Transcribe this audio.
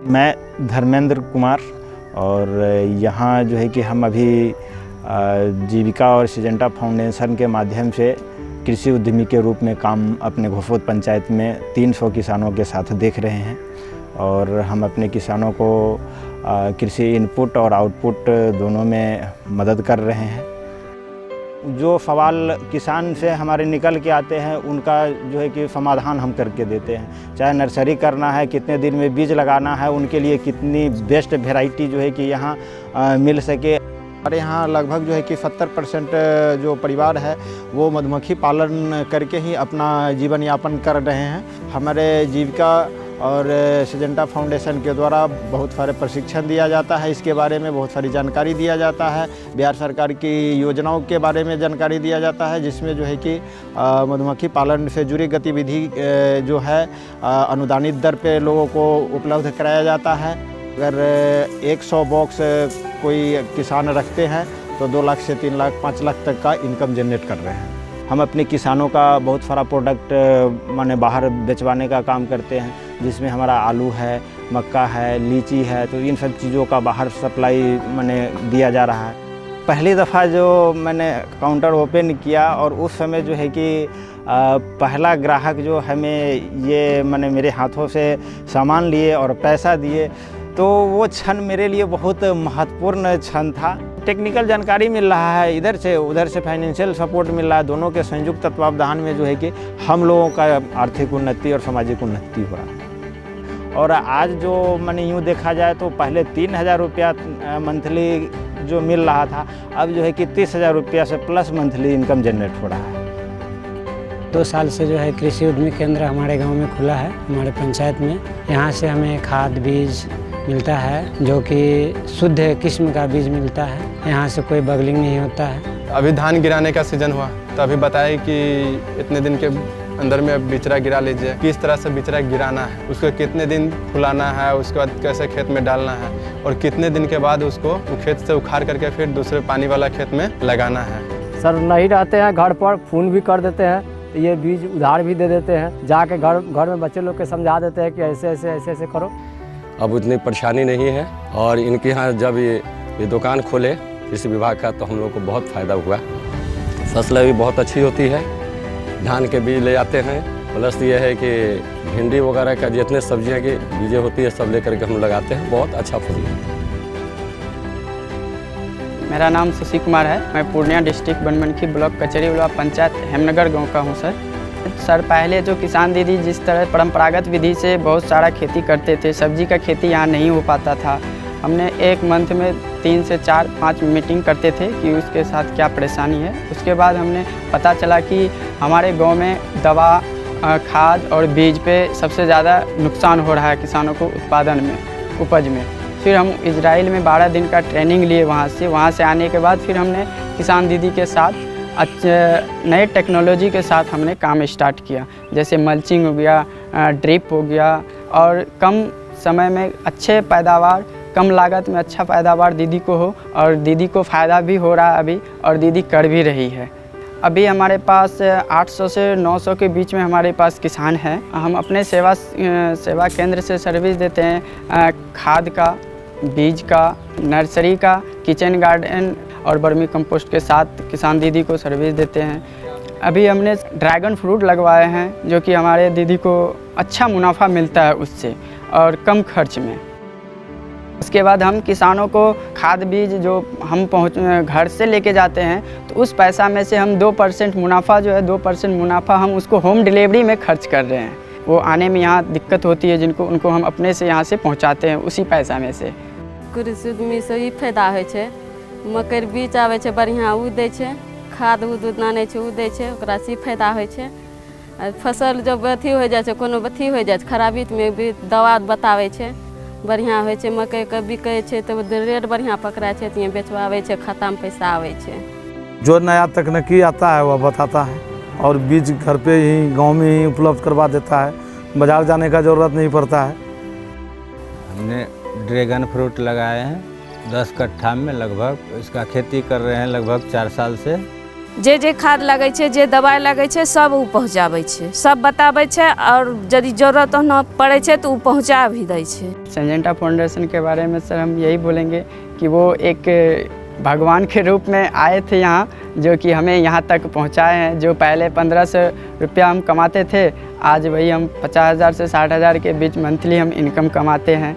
मैं धर्मेंद्र कुमार और यहाँ जो है कि हम अभी जीविका और सिजेंटा फाउंडेशन के माध्यम से कृषि उद्यमी के रूप में काम अपने घोफोद पंचायत में 300 किसानों के साथ देख रहे हैं और हम अपने किसानों को कृषि इनपुट और आउटपुट दोनों में मदद कर रहे हैं। जो सवाल किसान से हमारे निकल के आते हैं उनका जो है कि समाधान हम करके देते हैं। चाहे नर्सरी करना है, कितने दिन में बीज लगाना है, उनके लिए कितनी बेस्ट वैरायटी जो है कि यहाँ मिल सके। हमारे यहाँ लगभग जो है कि 70% जो परिवार है वो मधुमक्खी पालन करके ही अपना जीवन यापन कर रहे हैं। हमारे जीविका और सिजेंटा फाउंडेशन के द्वारा बहुत सारे प्रशिक्षण दिया जाता है, इसके बारे में बहुत सारी जानकारी दिया जाता है। बिहार सरकार की योजनाओं के बारे में जानकारी दिया जाता है, जिसमें जो है कि मधुमक्खी पालन से जुड़ी गतिविधि जो है अनुदानित दर पे लोगों को उपलब्ध कराया जाता है। अगर 100 बॉक्स कोई किसान रखते हैं तो 2 लाख से 3 लाख 5 लाख तक का इनकम जनरेट कर रहे हैं। हम अपने किसानों का बहुत सारा प्रोडक्ट माने बाहर बेचवाने का काम करते हैं, जिसमें हमारा आलू है, मक्का है, लीची है, तो इन सब चीज़ों का बाहर सप्लाई माने दिया जा रहा है। पहली दफ़ा जो मैंने काउंटर ओपन किया और उस समय जो है कि पहला ग्राहक जो हमें ये माने मेरे हाथों से सामान लिए और पैसा दिए, तो वो क्षण मेरे लिए बहुत महत्वपूर्ण क्षण था। टेक्निकल जानकारी मिल रहा है इधर से उधर से, फाइनेंशियल सपोर्ट मिल रहा है, दोनों के संयुक्त तत्वावधान में जो है कि हम लोगों का आर्थिक उन्नति और सामाजिक उन्नति हो रहा है। और आज जो मैंने यूँ देखा जाए तो पहले 3000 रुपया मंथली जो मिल रहा था, अब जो है कि 30,000 रुपया से प्लस मंथली इनकम जनरेट हो रहा है। 2 साल से जो है कृषि उद्यमी केंद्र हमारे गांव में खुला है, हमारे पंचायत में। यहाँ से हमें खाद बीज मिलता है, जो कि शुद्ध किस्म का बीज मिलता है। यहाँ से कोई बगलिंग नहीं होता है। अभी धान गिराने का सीजन हुआ तो अभी बताए कि इतने दिन के अंदर में बिचरा गिरा लीजिए, किस तरह से बिचरा गिराना है, उसको कितने दिन फुलाना है, उसके बाद कैसे खेत में डालना है और कितने दिन के बाद उसको खेत से उखाड़ करके फिर दूसरे पानी वाला खेत में लगाना है। सर नहीं रहते हैं घर पर, फ़ोन भी कर देते हैं, ये बीज उधार भी दे देते हैं। जाके घर में बच्चे लोग के समझा देते हैं कि ऐसे ऐसे ऐसे ऐसे करो। अब उतनी परेशानी नहीं है और इनके यहाँ जब ये दुकान खोले कृषि विभाग का तो हम लोग को बहुत फ़ायदा हुआ। फसल भी बहुत अच्छी होती है, धान के बीज ले आते हैं, प्लस ये है कि भिंडी वगैरह का जितने सब्जियां की बीजें होती है सब लेकर के हम लगाते हैं, बहुत अच्छा फसल है। मेरा नाम शशि कुमार है, मैं पूर्णिया डिस्ट्रिक्ट बनमनखी ब्लॉक कचहरी पंचायत हेमनगर गांव का हूं। सर पहले जो किसान दीदी जिस तरह परंपरागत विधि से बहुत सारा खेती करते थे, सब्जी का खेती यहाँ नहीं हो पाता था। हमने एक मंथ में 3 से 4-5 मीटिंग करते थे कि उसके साथ क्या परेशानी है। उसके बाद हमने पता चला कि हमारे गांव में दवा, खाद और बीज पे सबसे ज़्यादा नुकसान हो रहा है किसानों को उत्पादन में, उपज में। फिर हम इजराइल में 12 दिन का ट्रेनिंग लिए वहाँ से आने के बाद फिर हमने किसान दीदी के साथ नए टेक्नोलॉजी के साथ हमने काम स्टार्ट किया, जैसे मल्चिंग हो गया, ड्रिप हो गया और कम समय में अच्छे पैदावार, कम लागत में अच्छा पैदावार दीदी को हो और दीदी को फ़ायदा भी हो रहा है अभी, और दीदी कर भी रही है। अभी हमारे पास 800 से 900 के बीच में हमारे पास किसान हैं। हम अपने सेवा केंद्र से सर्विस देते हैं, खाद का, बीज का, नर्सरी का, किचन गार्डन और वर्मी कंपोस्ट के साथ किसान दीदी को सर्विस देते हैं। अभी हमने ड्रैगन फ्रूट लगवाए हैं, जो कि हमारे दीदी को अच्छा मुनाफा मिलता है उससे और कम खर्च में। उसके बाद हम किसानों को खाद बीज जो हम घर से लेके जाते हैं, तो उस पैसा में से हम 2% मुनाफा जो है 2% मुनाफा हम उसको होम डिलीवरी में खर्च कर रहे हैं। वो आने में यहाँ दिक्कत होती है जिनको, उनको हम अपने से यहाँ से पहुँचाते हैं उसी पैसा में से। कृषि उद्यमी से ई फायदा होइ छै, मकई बीज आवे छै बढ़िया उ दै छै, खाद उद आनै छै उ दै छै, ओकरा से फायदा होइ छै। फसल जब अथी हो जाइ छै, कोनो अथी हो जाइ छै खराबी में भी दवा बताबै छै, बढ़िया होइ छै। मकई के बिकै छै तो रेट बढ़िया पकड़ाय छै, तो बेचवाबै छै, खाता में पैसा आवे छै। जो नया तकनीकी आता है वह बताता है और बीज घर पे ही गांव में ही उपलब्ध करवा देता है, बाजार जाने का ज़रूरत नहीं पड़ता है। हमने ड्रैगन फ्रूट लगाए हैं 10 कट्ठा में, लगभग इसका खेती कर रहे हैं लगभग 4 साल से। जे खाद लगे छे, जे दवाई लगे छे, सब उ पहुँचाबै छे, सब बताबै छे और यदि जरूरत न पड़े छे तो उ पहुँचा भी दै छे। सिंजेंटा फाउंडेशन के बारे में सर हम यही बोलेंगे कि वो एक भगवान के रूप में आए थे यहाँ, जो कि हमें यहाँ तक पहुँचाए हैं। जो पहले 1500 रुपया हम कमाते थे, आज वही हम 50,000 से 60,000 के बीच मंथली हम इनकम कमाते हैं।